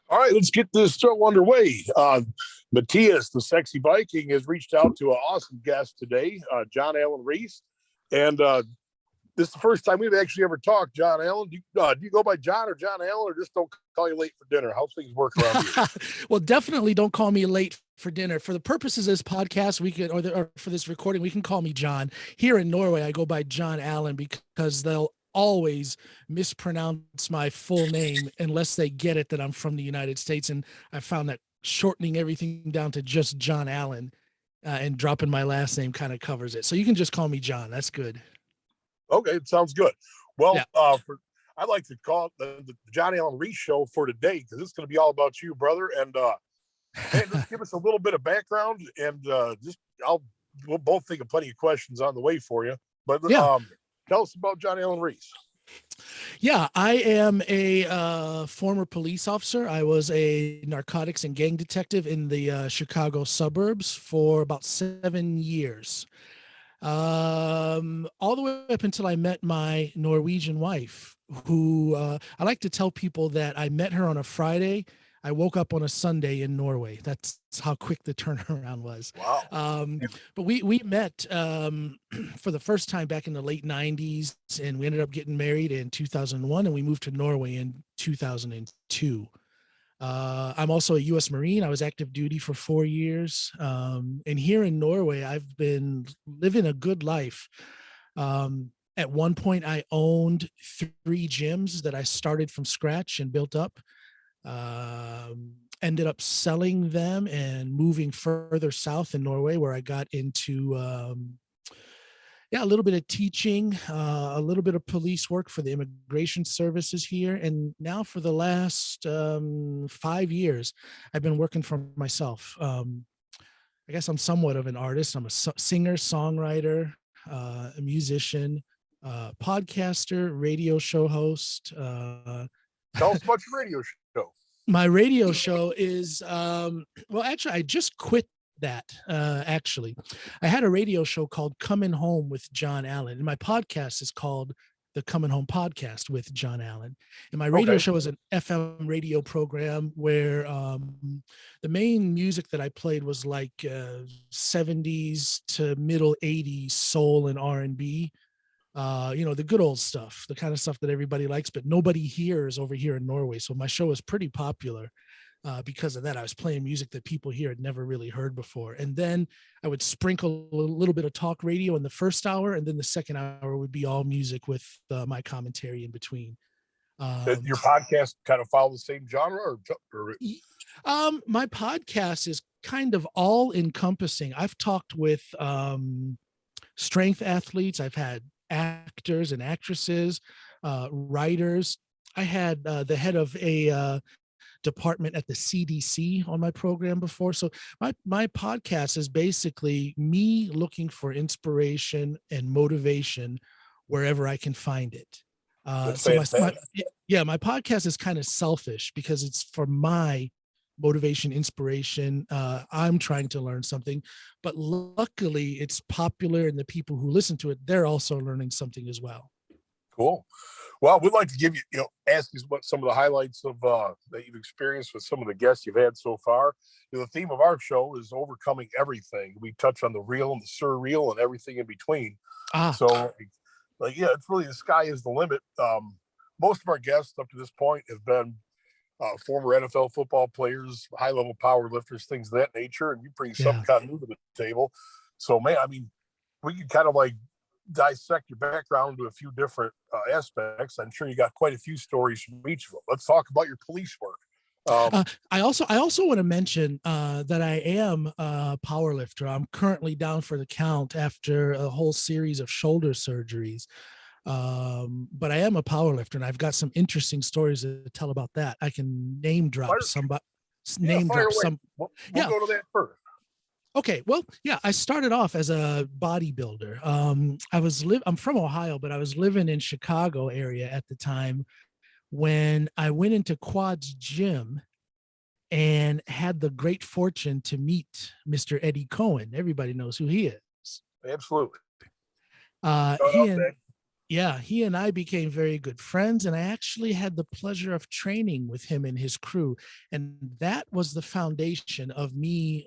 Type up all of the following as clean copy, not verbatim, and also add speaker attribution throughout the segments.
Speaker 1: All right, let's get this show underway. Matthias, the sexy Viking, has reached out to an awesome guest today, John Alan Reese. And this is the first time we've actually ever talked, John Alan. Do you go by John or John Alan, or just don't call you late for dinner? How's things work around here?
Speaker 2: Well, definitely don't call me late for dinner. For the purposes of this podcast, or for this recording, we can call me John. Here in Norway, I go by John Alan because they'll always mispronounce my full name unless they get it that I'm from the United States. And I found that shortening everything down to just John Allen and dropping my last name kind of covers it. So you can just call me John. That's good.
Speaker 1: Okay, it sounds good. Well,
Speaker 2: Yeah.
Speaker 1: I'd like to call it the John Alan Reese show for today because it's going to be all about you, brother. And man, just give us a little bit of background, and we'll both think of plenty of questions on the way for you. But
Speaker 2: Yeah.
Speaker 1: Tell us about John Alan Reese.
Speaker 2: Yeah, I am a former police officer. I was a narcotics and gang detective in the Chicago suburbs for about 7 years. All the way up until I met my Norwegian wife, who I like to tell people that I met her on a Friday. I woke up on a Sunday in Norway. That's how quick the turnaround was.
Speaker 1: Wow.
Speaker 2: But we met for the first time back in the late 90s, and we ended up getting married in 2001, and we moved to Norway in 2002. I'm also a U.S. Marine. I was active duty for 4 years. And here in Norway, I've been living a good life. At one point, I owned 3 gyms that I started from scratch and built up. Ended up selling them and moving further south in Norway, where I got into a little bit of teaching, a little bit of police work for the immigration services here. And now for the last 5 years, I've been working for myself. I guess I'm somewhat of an artist. I'm a singer, songwriter, a musician, podcaster, radio show host.
Speaker 1: Tell us about your radio show.
Speaker 2: My radio show is, actually, I just quit that. Actually, I had a radio show called Coming Home with John Allen, and my podcast is called the Coming Home Podcast with John Allen. And my radio show is an FM radio program where the main music that I played was like 70s to middle 80s soul and R&B. The good old stuff, the kind of stuff that everybody likes, but nobody hears over here in Norway. So my show is pretty popular because of that. I was playing music that people here had never really heard before. And then I would sprinkle a little bit of talk radio in the first hour, and then the second hour would be all music with my commentary in between.
Speaker 1: Your podcast kind of follow the same genre?
Speaker 2: My podcast is kind of all encompassing. I've talked with strength athletes. I've had actors and actresses, writers. I had the head of a department at the CDC on my program before. So my podcast is basically me looking for inspiration and motivation wherever I can find it. So my podcast is kind of selfish because it's for my motivation, inspiration. I'm trying to learn something, but luckily it's popular, and the people who listen to it, they're also learning something as well.
Speaker 1: Cool. Well, we'd like to give you, ask you what some of the highlights of that you've experienced with some of the guests you've had so far. The theme of our show is overcoming everything. We touch on the real and the surreal and everything in between. So, it's really the sky is the limit. Most of our guests up to this point have been former NFL football players, high-level power lifters, things of that nature, and you bring some kind of new to the table. So, man, I mean, we can kind of like dissect your background into a few different aspects. I'm sure you got quite a few stories from each of them. Let's talk about your police work.
Speaker 2: I also want to mention that I am a power lifter. I'm currently down for the count after a whole series of shoulder surgeries. But I am a power lifter, and I've got some interesting stories to tell about that. I can name drop somebody. We'll
Speaker 1: go to that first.
Speaker 2: Okay. Well, I started off as a bodybuilder. I'm from Ohio, but I was living in Chicago area at the time when I went into Quad's gym and had the great fortune to meet Mr. Eddie Cohen. Everybody knows who he is.
Speaker 1: Absolutely.
Speaker 2: Yeah, he and I became very good friends, and I actually had the pleasure of training with him and his crew, and that was the foundation of me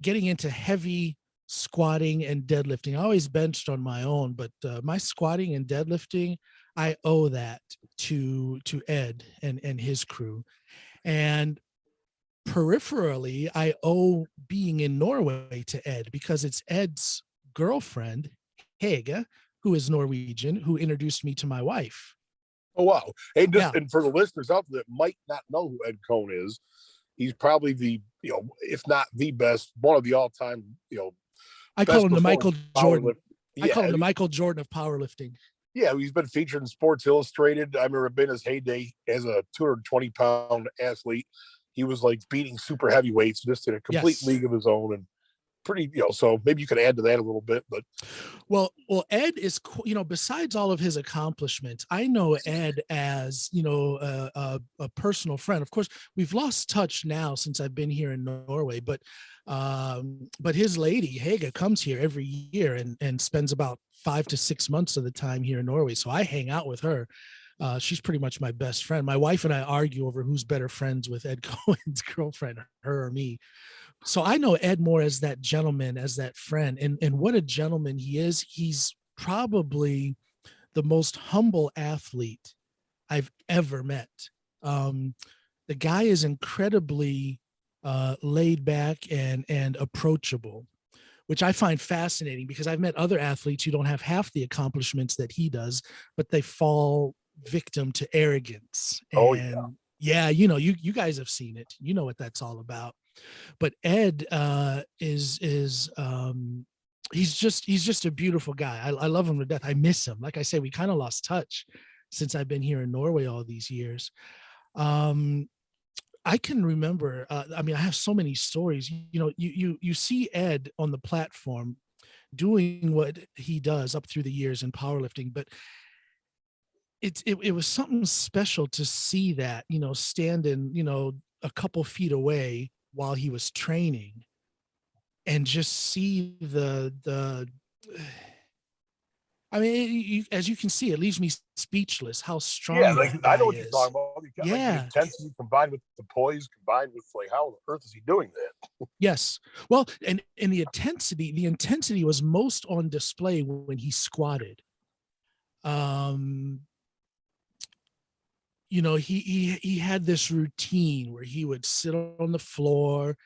Speaker 2: getting into heavy squatting and deadlifting. I always benched on my own, but my squatting and deadlifting, I owe that to Ed and his crew. And peripherally, I owe being in Norway to Ed because it's Ed's girlfriend, Hege, who is Norwegian, who introduced me to my wife.
Speaker 1: Oh wow! And just
Speaker 2: Yeah,
Speaker 1: and for the listeners out there that might not know who Ed Cohn is, he's probably the if not the best, one of the all time
Speaker 2: I call
Speaker 1: best
Speaker 2: him the
Speaker 1: performing
Speaker 2: Michael
Speaker 1: power
Speaker 2: Jordan.
Speaker 1: lift.
Speaker 2: I call
Speaker 1: Yeah,
Speaker 2: him the Michael Jordan of powerlifting.
Speaker 1: yeah, he's been featured in Sports Illustrated. I remember in his heyday as a 220-pound athlete. He was like beating super heavyweights, just in a complete
Speaker 2: Yes.
Speaker 1: league of his own, and pretty, so maybe you could add to that a little bit. But
Speaker 2: Well, Ed is, besides all of his accomplishments, I know Ed as, a personal friend. Of course, we've lost touch now since I've been here in Norway, but his lady, Hege, comes here every year and spends about 5 to 6 months of the time here in Norway. So I hang out with her. She's pretty much my best friend. My wife and I argue over who's better friends with Ed Cohen's girlfriend, her or me. So I know Ed more as that gentleman, as that friend, and what a gentleman he is. He's probably the most humble athlete I've ever met. Um, the guy is incredibly laid back and approachable, which I find fascinating because I've met other athletes who don't have half the accomplishments that he does, but they fall victim to arrogance.
Speaker 1: oh yeah,
Speaker 2: And yeah, you guys have seen it. You know what that's all about. But Ed is he's just a beautiful guy. I love him to death. I miss him. Like I say, we kind of lost touch since I've been here in Norway all these years. Um, I can remember. I mean, I have so many stories. You see Ed on the platform doing what he does up through the years in powerlifting, but it was something special to see that, standing, a couple feet away while he was training and just see the I mean, as you can see, it leaves me speechless how
Speaker 1: yeah.
Speaker 2: strong
Speaker 1: Like
Speaker 2: that
Speaker 1: I
Speaker 2: guy
Speaker 1: know what you're
Speaker 2: is.
Speaker 1: talking about. Like the
Speaker 2: Yeah.
Speaker 1: intensity combined with the poise, combined with like how on earth is he doing that?
Speaker 2: Yes. Well, and the intensity was most on display when he squatted. Um, he had this routine where he would sit on the floor,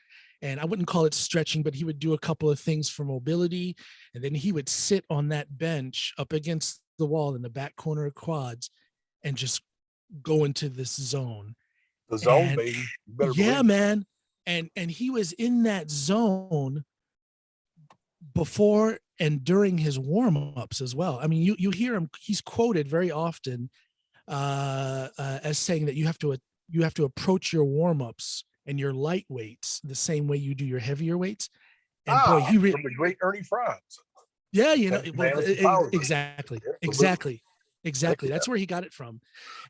Speaker 2: and I wouldn't call it stretching, but he would do a couple of things for mobility, and then he would sit on that bench up against the wall in the back corner of quads and just go into this zone.
Speaker 1: The zone,
Speaker 2: And
Speaker 1: baby. You better
Speaker 2: yeah,
Speaker 1: believe it.
Speaker 2: man. And he was in that zone before and during his warm-ups as well. I mean, you hear him, he's quoted very often as saying that you have to approach your warm-ups and your light weights the same way you do your heavier weights. And boy,
Speaker 1: From the great Ernie Franz.
Speaker 2: yeah, well,
Speaker 1: Man with the power.
Speaker 2: exactly,
Speaker 1: Absolutely.
Speaker 2: exactly,
Speaker 1: Heck
Speaker 2: exactly.
Speaker 1: yeah.
Speaker 2: That's where he got it from,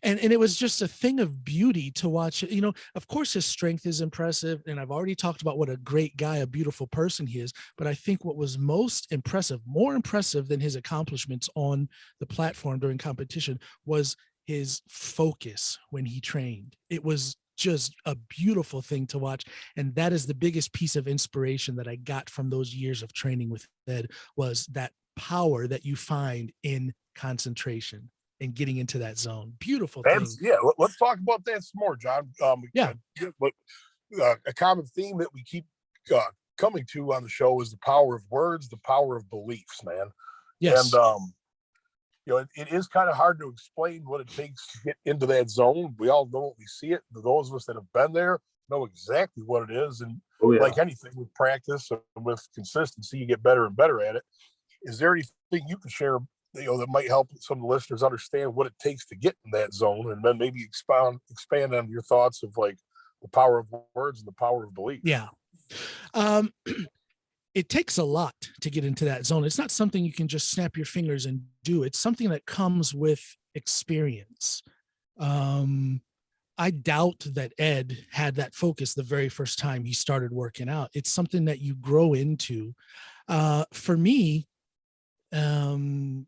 Speaker 2: and it was just a thing of beauty to watch. Of course, his strength is impressive, and I've already talked about what a great guy, a beautiful person he is. But I think what was most impressive, more impressive than his accomplishments on the platform during competition, was his focus when he trained. It was just a beautiful thing to watch, and that is the biggest piece of inspiration that I got from those years of training with Ed, was that power that you find in concentration and getting into that zone. Beautiful thing.
Speaker 1: Yeah. Let's talk about that some more, John.
Speaker 2: Yeah.
Speaker 1: But a common theme that we keep uh, coming to on the show is the power of words, the power of beliefs, man. And
Speaker 2: Yes.
Speaker 1: it is kind of hard to explain what it takes to get into that zone. We all know it, we see it. Those of us that have been there know exactly what it is. And
Speaker 3: Oh yeah.
Speaker 1: like anything, with practice and with consistency, you get better and better at it. Is there anything you can share, that might help some of the listeners understand what it takes to get in that zone, and then maybe expand on your thoughts of like the power of words and the power of belief?
Speaker 2: Yeah. Um, it takes a lot to get into that zone. It's not something you can just snap your fingers and do. It's something that comes with experience. Um, I doubt that Ed had that focus the very first time he started working out. It's something that you grow into. For me, um,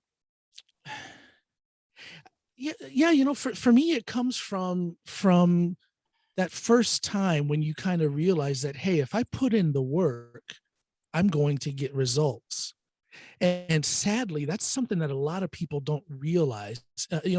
Speaker 2: Yeah, for me it comes from that first time when you kind of realize that, hey, if I put in the work, I'm going to get results. And sadly, that's something that a lot of people don't realize.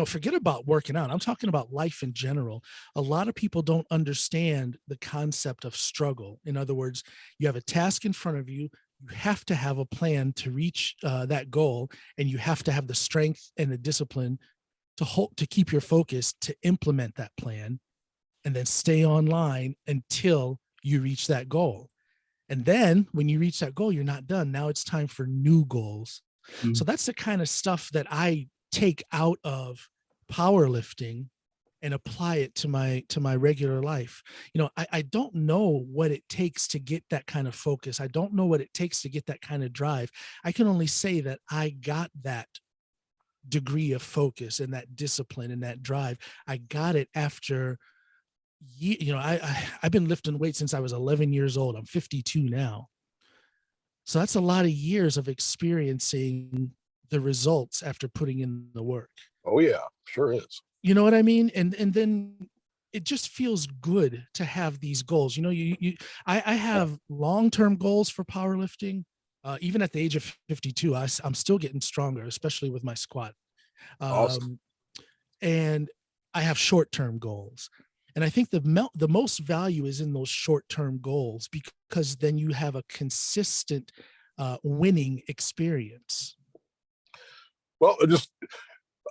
Speaker 2: Forget about working out. I'm talking about life in general. A lot of people don't understand the concept of struggle. In other words, you have a task in front of you. You have to have a plan to reach that goal, and you have to have the strength and the discipline to keep your focus to implement that plan, and then stay online until you reach that goal. And then when you reach that goal, you're not done. Now it's time for new goals. So that's the kind of stuff that I take out of powerlifting and apply it to my regular life. I don't know what it takes to get that kind of focus. I don't know what it takes to get that kind of drive. I can only say that I got that degree of focus and that discipline and that drive. I got it after I've been lifting weights since I was 11 years old. I'm 52 now. So that's a lot of years of experiencing the results after putting in the work.
Speaker 1: Oh yeah, sure is.
Speaker 2: You know what I mean? And then it just feels good to have these goals. I have long-term goals for powerlifting. Even at the age of 52, I'm still getting stronger, especially with my squat.
Speaker 1: Awesome.
Speaker 2: And I have short-term goals. And I think the most value is in those short-term goals, because then you have a consistent winning experience.
Speaker 1: Well,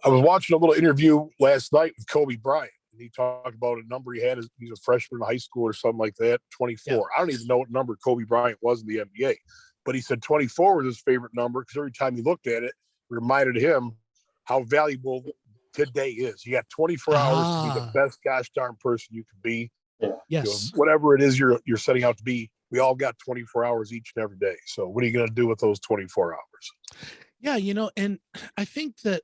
Speaker 1: I was watching a little interview last night with Kobe Bryant, and he talked about a number he had. He's a freshman in high school or something like that, 24. Yeah. I don't even know what number Kobe Bryant was in the NBA, but he said 24 was his favorite number because every time he looked at it, it reminded him how valuable today is. You got 24 hours to be the best gosh darn person you can be.
Speaker 2: Yes.
Speaker 1: Whatever it is you're setting out to be, we all got 24 hours each and every day. So what are you going to do with those 24 hours?
Speaker 2: Yeah, and I think that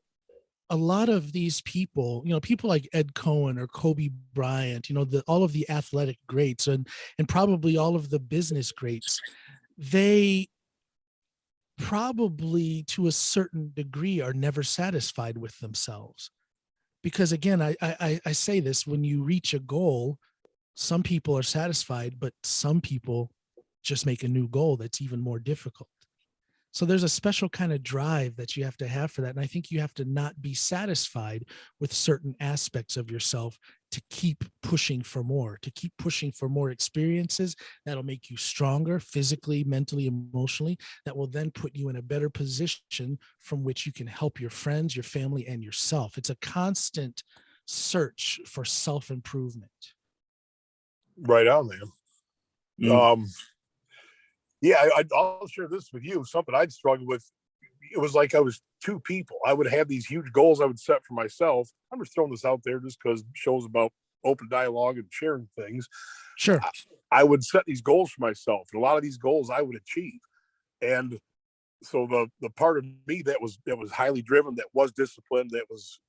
Speaker 2: a lot of these people, people like Ed Cohen or Kobe Bryant, all of the athletic greats and probably all of the business greats, they probably to a certain degree are never satisfied with themselves. Because again, I say this, when you reach a goal, some people are satisfied, but some people just make a new goal that's even more difficult. So there's a special kind of drive that you have to have for that. And I think you have to not be satisfied with certain aspects of yourself to keep pushing for more, experiences that'll make you stronger physically, mentally, emotionally, that will then put you in a better position from which you can help your friends, your family, and yourself. It's a constant search for self-improvement.
Speaker 1: Right on, man. Yeah, I'll share this with you. Something I'd struggled with. It was like I was two people. I would have these huge goals I would set for myself. I'm just throwing this out there just because shows about open dialogue and sharing things.
Speaker 2: Sure.
Speaker 1: I would set these goals for myself, and a lot of these goals I would achieve. And so the part of me that was highly driven, that was disciplined, that was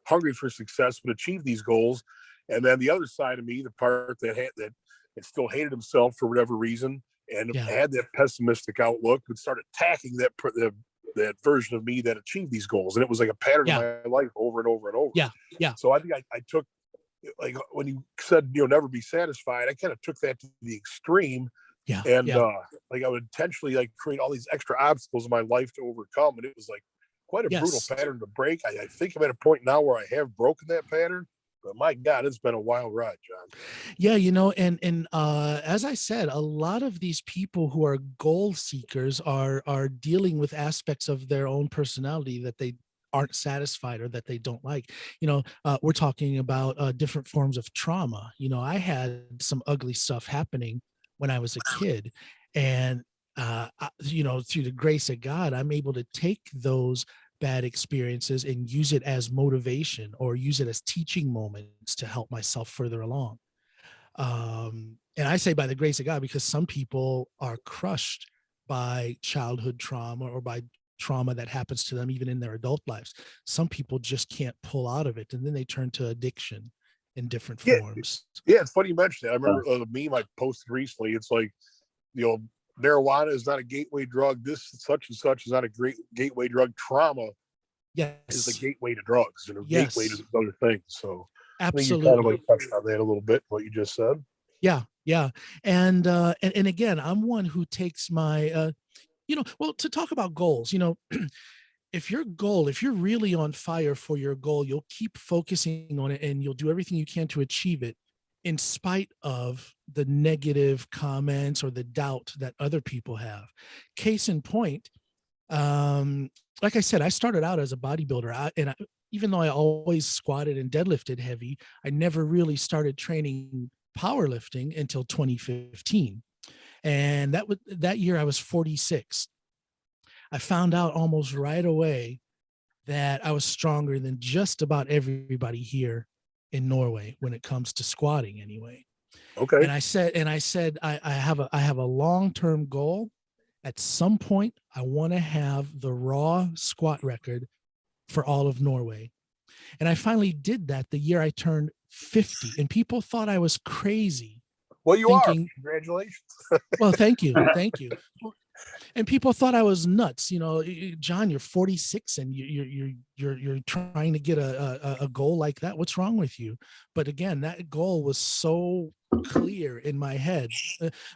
Speaker 1: hungry for success, would achieve these goals. And then the other side of me, the part that still hated himself for whatever reason, and had that pessimistic outlook, would start attacking that version of me that achieved these goals. And it was like a pattern in my life over and over and over.
Speaker 2: Yeah.
Speaker 1: So I think I took, like when you said, never be satisfied, I kind of took that to the extreme. And like I would intentionally create all these extra obstacles in my life to overcome. And it was like quite a brutal pattern to break. I think I'm at a point now where I have broken that pattern. But my God, it's been a wild ride, John.
Speaker 2: Yeah, and as I said, a lot of these people who are goal seekers are dealing with aspects of their own personality that they aren't satisfied or that they don't like. We're talking about different forms of trauma. I had some ugly stuff happening when I was a kid, and through the grace of God, I'm able to take those bad experiences and use it as motivation or use it as teaching moments to help myself further along. And I say by the grace of God, because some people are crushed by childhood trauma or by trauma that happens to them even in their adult lives. Some people just can't pull out of it, and then they turn to addiction in different forms.
Speaker 1: Yeah, it's funny you mentioned that. I remember a meme I posted recently. It's like, marijuana is not a gateway drug. This such and such is not a great gateway drug. Trauma is the
Speaker 2: Yes.
Speaker 1: gateway to drugs and a gateway
Speaker 2: Yes.
Speaker 1: to other things. So I think you kind of
Speaker 2: Absolutely.
Speaker 1: like touched on that a little bit, what you just said.
Speaker 2: Yeah. Yeah. And again, I'm one who takes my well, to talk about goals, if you're really on fire for your goal, you'll keep focusing on it and you'll do everything you can to achieve it in spite of the negative comments or the doubt that other people have. Case in point, like I said, I started out as a bodybuilder, even though I always squatted and deadlifted heavy, I never really started training powerlifting until 2015. And that year I was 46. I found out almost right away that I was stronger than just about everybody here in Norway when it comes to squatting anyway.
Speaker 1: Okay.
Speaker 2: And I said, I have a long-term goal. At some point, I want to have the raw squat record for all of Norway. And I finally did that the year I turned 50. And people thought I was crazy.
Speaker 1: Well, you are.
Speaker 2: Thinking,
Speaker 1: Congratulations.
Speaker 2: well, thank you. Thank you. And people thought I was nuts. John, you're 46 and you're trying to get a goal like that. What's wrong with you? But again, that goal was so clear in my head.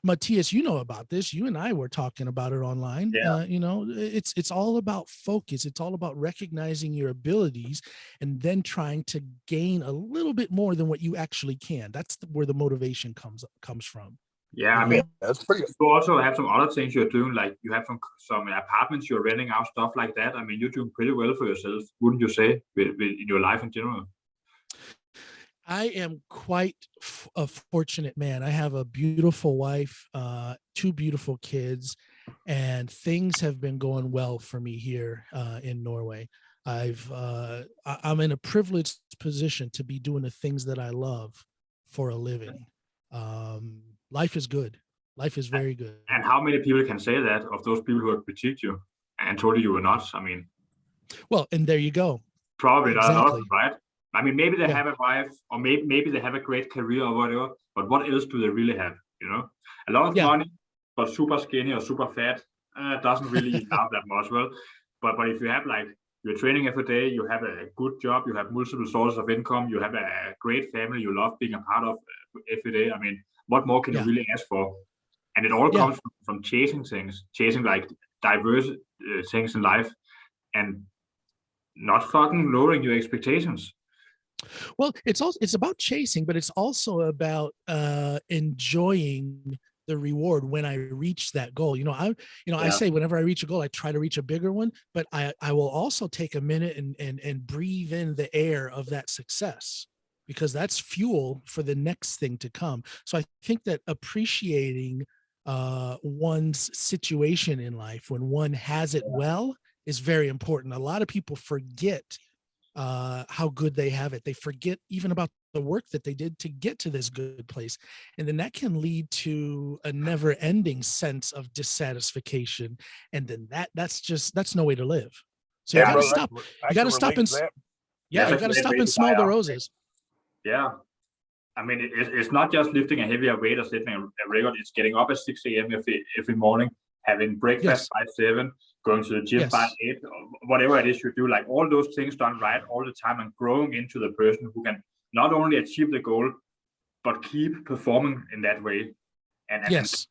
Speaker 2: Matthias, you know about this. You and I were talking about it online.
Speaker 3: Yeah.
Speaker 2: It's all about focus. It's all about recognizing your abilities and then trying to gain a little bit more than what you actually can. That's where the motivation comes from.
Speaker 3: Yeah, I mean,
Speaker 1: that's pretty good.
Speaker 3: You also have some other things you're doing, like you have some apartments you're renting out, stuff like that. I mean, you're doing pretty well for yourself, wouldn't you say, in your life in general?
Speaker 2: I am quite a fortunate man. I have a beautiful wife, 2 beautiful kids, and things have been going well for me here in Norway. I'm in a privileged position to be doing the things that I love for a living. Life is good. Life is very good.
Speaker 3: And how many people can say that of those people who have critiqued you and told you were not? I mean,
Speaker 2: well, and there you go.
Speaker 3: Probably not a lot of them,
Speaker 2: Exactly.
Speaker 3: right? I mean, maybe they
Speaker 2: Yeah.
Speaker 3: have a wife, or maybe they have a great career or whatever, but what else do they really have? A lot of
Speaker 2: Yeah.
Speaker 3: money, but super skinny or super fat doesn't really help that much. Well, but if you have, like, you're training every day, you have a good job, you have multiple sources of income, you have a great family you love being a part of every day. I mean, what more can you
Speaker 2: Yeah.
Speaker 3: really ask for? And it all
Speaker 2: Yeah.
Speaker 3: comes from chasing things, chasing like diverse things in life, and not fucking lowering your expectations.
Speaker 2: Well, it's about chasing, but it's also about enjoying the reward when I reach that goal. I
Speaker 3: Yeah.
Speaker 2: say whenever I reach a goal, I try to reach a bigger one, but I will also take a minute and breathe in the air of that success, because that's fuel for the next thing to come. So I think that appreciating one's situation in life when one has it well is very important. A lot of people forget how good they have it. They forget even about the work that they did to get to this good place. And then that can lead to a never ending sense of dissatisfaction. And then that's no way to live. So you got to
Speaker 1: brother,
Speaker 2: stop. You got to stop and
Speaker 3: That's
Speaker 2: you
Speaker 3: a
Speaker 2: got to
Speaker 3: great
Speaker 2: stop
Speaker 3: way
Speaker 2: and
Speaker 3: to
Speaker 2: smell
Speaker 3: die
Speaker 2: the
Speaker 3: out.
Speaker 2: roses.
Speaker 3: Yeah. I mean, it's not just lifting a heavier weight or setting a record. It's getting up at 6 a.m. every morning, having breakfast by 7, going to the gym by 8, whatever it is you do, like all those things done right all the time, and growing into the person who can not only achieve the goal, but keep performing in that way, and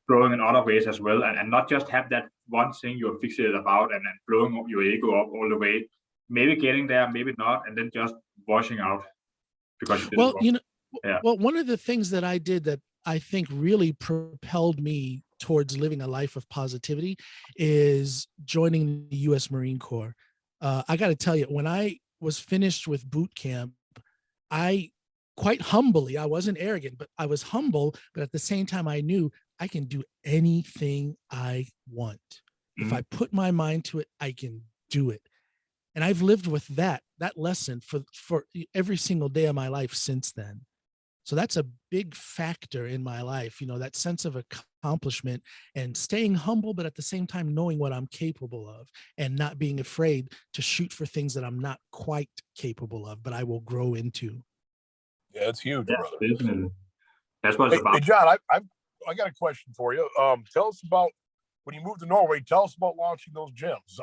Speaker 3: growing in other ways as well, and not just have that one thing you're fixated about and blowing up your ego up all the way, maybe getting there, maybe not, and then just washing out because you did it wrong.
Speaker 2: Well, one of the things that I did that I think really propelled me towards living a life of positivity is joining the U.S. Marine Corps. I got to tell you, when I was finished with boot camp, I quite humbly, I wasn't arrogant, but I was humble. But at the same time, I knew I can do anything I want. Mm-hmm. If I put my mind to it, I can do it. And I've lived with that lesson for every single day of my life since then. So that's a big factor in my life, that sense of accomplishment and staying humble, but at the same time, knowing what I'm capable of and not being afraid to shoot for things that I'm not quite capable of, but I will grow into.
Speaker 1: Yeah, it's huge, brother.
Speaker 3: Definitely. That's what it's about.
Speaker 1: Hey, John, I got a question for you. Tell us about when you moved to Norway. Tell us about launching those gyms.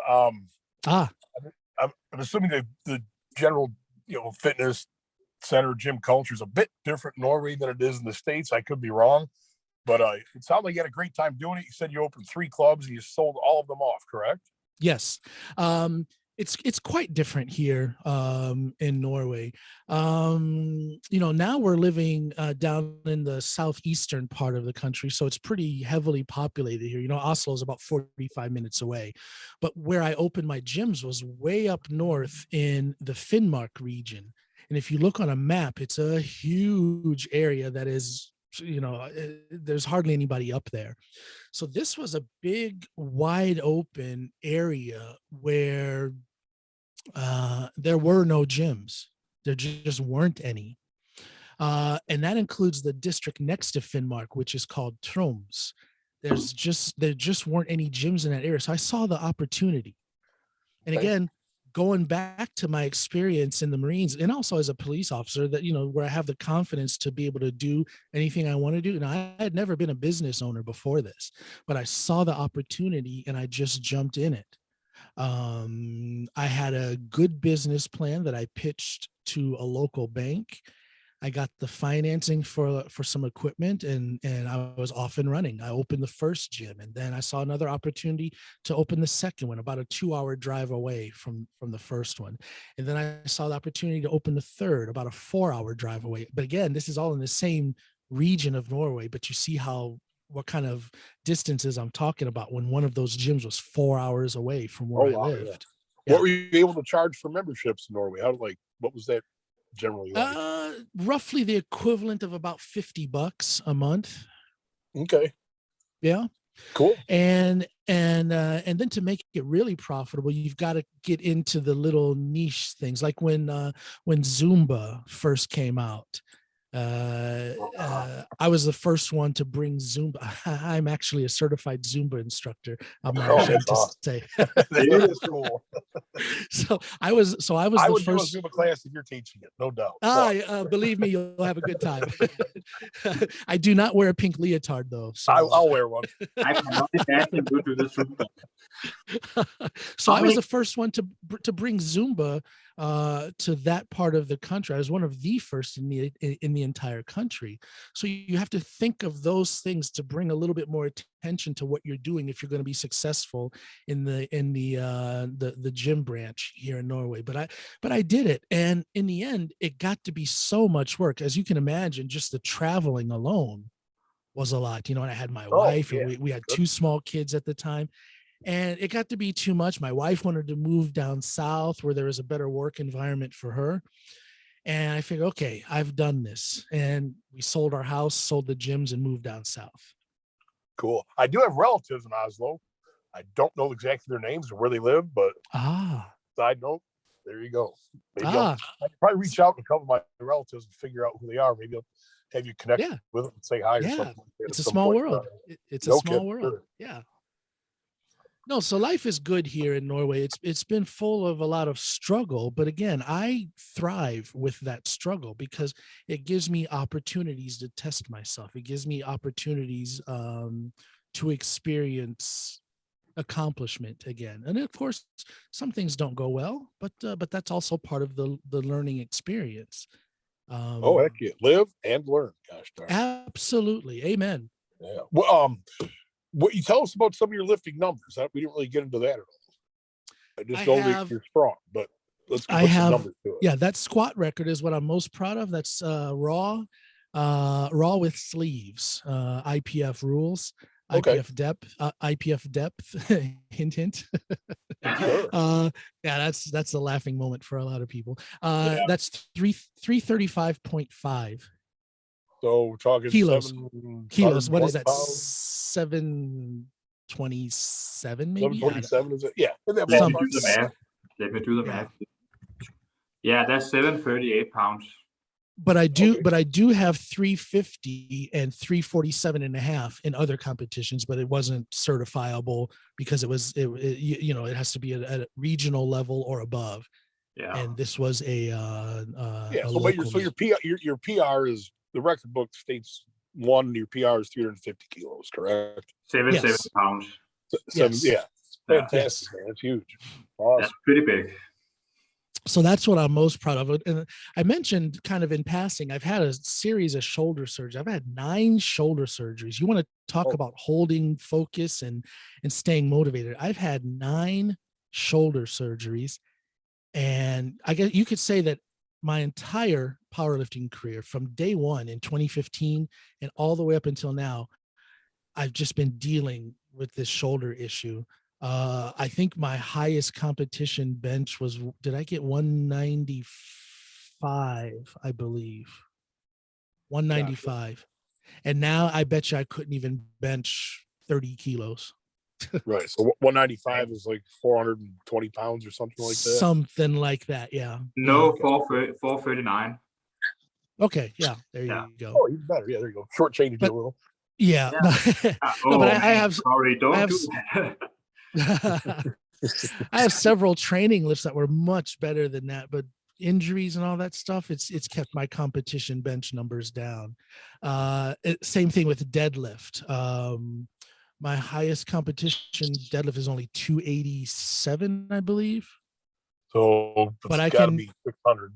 Speaker 1: I'm assuming the general, fitness center gym culture is a bit different in Norway than it is in the States. I could be wrong, but it sounds like you had a great time doing it. You said you opened 3 clubs and you sold all of them off, correct?
Speaker 2: Yes. It's quite different here in Norway. Now we're living down in the southeastern part of the country, so it's pretty heavily populated here. Oslo is about 45 minutes away, but where I opened my gyms was way up north in the Finnmark region. And if you look on a map, it's a huge area that is, there's hardly anybody up there. So this was a big, wide open area where there were no gyms. There just weren't any. And that includes the district next to Finnmark, which is called Troms. There just weren't any gyms in that area. So I saw the opportunity. And again, going back to my experience in the Marines and also as a police officer, that, where I have the confidence to be able to do anything I want to do. And I had never been a business owner before this, but I saw the opportunity and I just jumped in it. I had a good business plan that I pitched to a local bank. I got the financing for some equipment and I was off and running. I opened the first gym and then I saw another opportunity to open the second one, about a 2-hour drive away from the first one. And then I saw the opportunity to open the third, about a 4-hour drive away. But again, this is all in the same region of Norway, but you see what kind of distances I'm talking about when one of those gyms was 4 hours away from where I lived.
Speaker 1: Yeah. What were you able to charge for memberships in Norway? What was that generally like?
Speaker 2: Roughly the equivalent of about $50 a month.
Speaker 1: Okay.
Speaker 2: Yeah.
Speaker 1: Cool.
Speaker 2: And then to make it really profitable, you've got to get into the little niche things, like when Zumba first came out. I was the first one to bring Zumba. I'm actually a certified Zumba instructor. I'm not ashamed to say.
Speaker 1: That is cool.
Speaker 2: I was the first.
Speaker 1: Do a Zumba class if you're teaching it, no doubt.
Speaker 2: Believe me, you'll have a good time. I do not wear a pink leotard though. So.
Speaker 1: I'll wear one.
Speaker 3: I cannot imagine you do this Zumba.
Speaker 2: So I was the first one to bring Zumba to that part of the country. I was one of the first in the entire country. So you have to think of those things to bring a little bit more attention to what you're doing if you're going to be successful in the gym branch here in Norway. But I did it, and in the end, it got to be so much work. As you can imagine, just the traveling alone was a lot. And I had my wife, and we had 2 small kids at the time. And it got to be too much. My wife wanted to move down south where there was a better work environment for her. And I figured, okay, I've done this. And we sold our house, sold the gyms, and moved down south.
Speaker 1: Cool. I do have relatives in Oslo. I don't know exactly their names or where they live, but side note, there you go. Maybe I'll probably reach out to a couple of my relatives and figure out who they are. Maybe I'll have you connect with them and say hi or something like that.
Speaker 2: It's a small world. It's a small world. Sure. Yeah. No, so life is good here in Norway. It's been full of a lot of struggle, but again, I thrive with that struggle because it gives me opportunities to test myself. It gives me opportunities to experience accomplishment again. And of course, some things don't go well, but that's also part of the learning experience.
Speaker 1: Heck yeah. Live and learn. Gosh darn.
Speaker 2: Absolutely. Amen.
Speaker 1: Yeah. Well, what you tell us about some of your lifting numbers? We didn't really get into that at all. I just know that you're strong, but let's put some numbers to it.
Speaker 2: Yeah, that squat record is what I'm most proud of. That's raw with sleeves, IPF rules, IPF depth, hint, hint. That's a laughing moment for a lot of people. That's 335.5.
Speaker 1: So we're talking
Speaker 2: kilos. What is that?
Speaker 1: Pounds?
Speaker 2: 727 maybe.
Speaker 1: 727 is it? Yeah.
Speaker 3: Let me do the math. Yeah, that's 738 pounds.
Speaker 2: But I do have 350 and 347 and a half in other competitions, but it wasn't certifiable because it has to be at a regional level or above. Yeah. And this was
Speaker 1: your PR is, the record book states your PR is 350 kilos, correct?
Speaker 3: 7 pounds.
Speaker 1: Yeah. Fantastic, man. That's huge. Awesome.
Speaker 3: That's pretty big.
Speaker 2: So that's what I'm most proud of. And I mentioned kind of in passing, I've had a series of shoulder surgeries. I've had 9 shoulder surgeries. You want to talk about holding focus and staying motivated. I've had 9 shoulder surgeries. And I guess you could say that my entire powerlifting career from day one in 2015 and all the way up until now, I've just been dealing with this shoulder issue. I think my highest competition bench was, did I get 195? I believe 195. And now I bet you I couldn't even bench 30 kilos.
Speaker 1: Right. So 195 is like 420 pounds or something like that.
Speaker 2: Something like that. Yeah.
Speaker 3: No, 439.
Speaker 2: Okay. Yeah. There you go.
Speaker 1: Oh, even better. Yeah. There you go. Short change you a little.
Speaker 2: Yeah.
Speaker 3: No,
Speaker 2: but I have.
Speaker 3: Sorry, don't do that.
Speaker 2: I have several training lifts that were much better than that, but injuries and all that stuff, it's kept my competition bench numbers down. Same thing with deadlift. My highest competition deadlift is only 287, I believe.
Speaker 1: So,
Speaker 2: but I can
Speaker 1: be 600.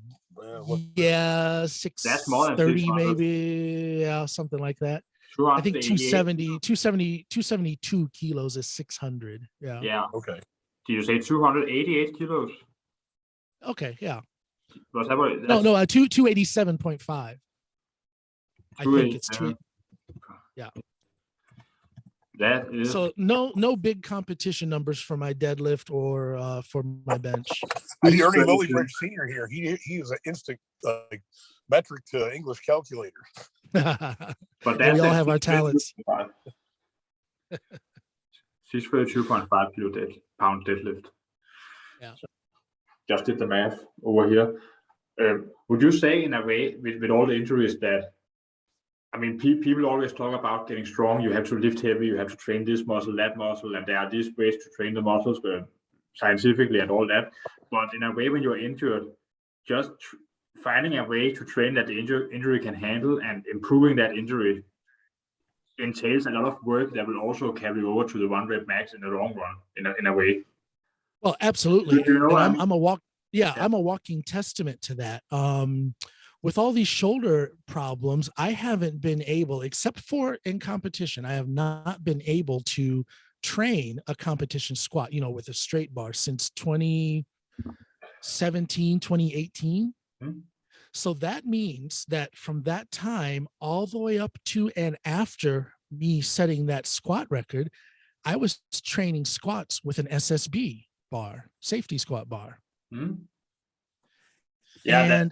Speaker 2: Yeah,
Speaker 3: That's more than
Speaker 2: 630
Speaker 3: 600.
Speaker 2: maybe. Yeah, something like that. I think 272 kilos is 600. Yeah.
Speaker 3: Yeah.
Speaker 1: Okay.
Speaker 3: Do you say 288 kilos?
Speaker 2: Okay. Yeah.
Speaker 3: Was that what,
Speaker 2: No, 287.5. I think it's 2. Yeah.
Speaker 3: That is
Speaker 2: so no big competition numbers for my deadlift or for my bench.
Speaker 1: Ernie Lillybridge Senior here. He is an instant metric to English calculator.
Speaker 3: But
Speaker 2: we all have our talents.
Speaker 3: 632.5 pound deadlift.
Speaker 2: Yeah.
Speaker 3: Just did the math over here. Would you say, in a way, with all the injuries that, I mean, people always talk about getting strong. You have to lift heavy. You have to train this muscle, that muscle, and there are these ways to train the muscles scientifically and all that. But in a way, when you're injured, just finding a way to train that the injury can handle and improving that injury entails a lot of work that will also carry over to the 1 rep max in the long run, in a way.
Speaker 2: Well, absolutely.
Speaker 3: You know,
Speaker 2: I'm a walking testament to that. With all these shoulder problems, I haven't been able, except for in competition, I have not been able to train a competition squat, with a straight bar since 2017, 2018. Mm-hmm. So that means that from that time all the way up to and after me setting that squat record, I was training squats with an SSB bar, safety squat bar. Mm-hmm.
Speaker 3: Yeah.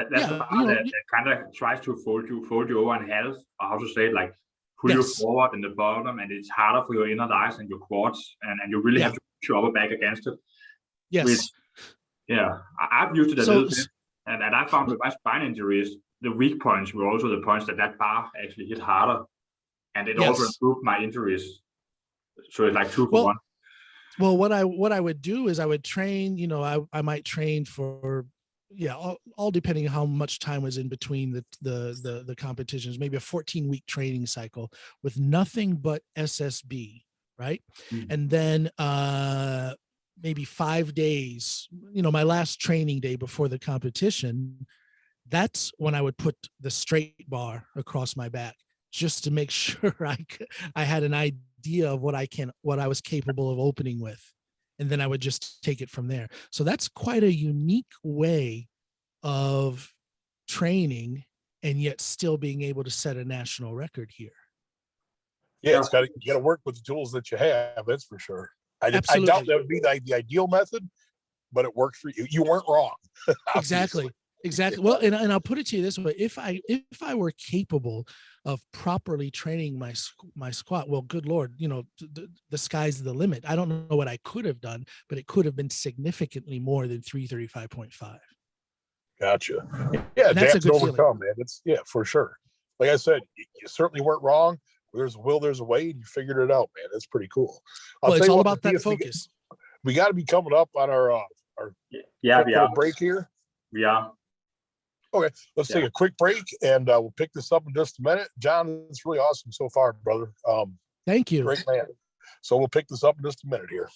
Speaker 3: That's the part that kind of tries to fold you over and half, or how to say it, like pull you forward in the bottom, and it's harder for your inner thighs and your quads, and you really have to push your upper back against it.
Speaker 2: Yes.
Speaker 3: I've used it a little bit, and I found with my spine injuries, the weak points were also the points that bar actually hit harder, and it also improved my injuries. So it's like 2 for 1.
Speaker 2: Well, what I would do is I would train, I might train for all depending on how much time was in between the competitions, maybe a 14-week training cycle with nothing but SSB, right? Mm-hmm. And then maybe 5 days, my last training day before the competition, that's when I would put the straight bar across my back just to make sure I had an idea of what I was capable of opening with. And then I would just take it from there. So that's quite a unique way of training and yet still being able to set a national record here.
Speaker 1: Yeah, you got to work with the tools that you have. That's for sure. I doubt that would be the ideal method, but it worked for you. You weren't wrong.
Speaker 2: Exactly. Well, and I'll put it to you this way: if I were capable of properly training my squat, well, good Lord, the sky's the limit. I don't know what I could have done, but it could have been significantly more than 335.5.
Speaker 1: Gotcha. Yeah, that's a good overcome, man. It's for sure. Like I said, you certainly weren't wrong. There's a will, there's a way, and you figured it out, man. That's pretty cool.
Speaker 2: It's all about that focus.
Speaker 1: We got to be coming up on our little break here.
Speaker 3: Yeah.
Speaker 1: Okay, let's take a quick break, and we'll pick this up in just a minute. John, it's really awesome so far, brother.
Speaker 2: Thank you.
Speaker 1: Great man. So we'll pick this up in just a minute here.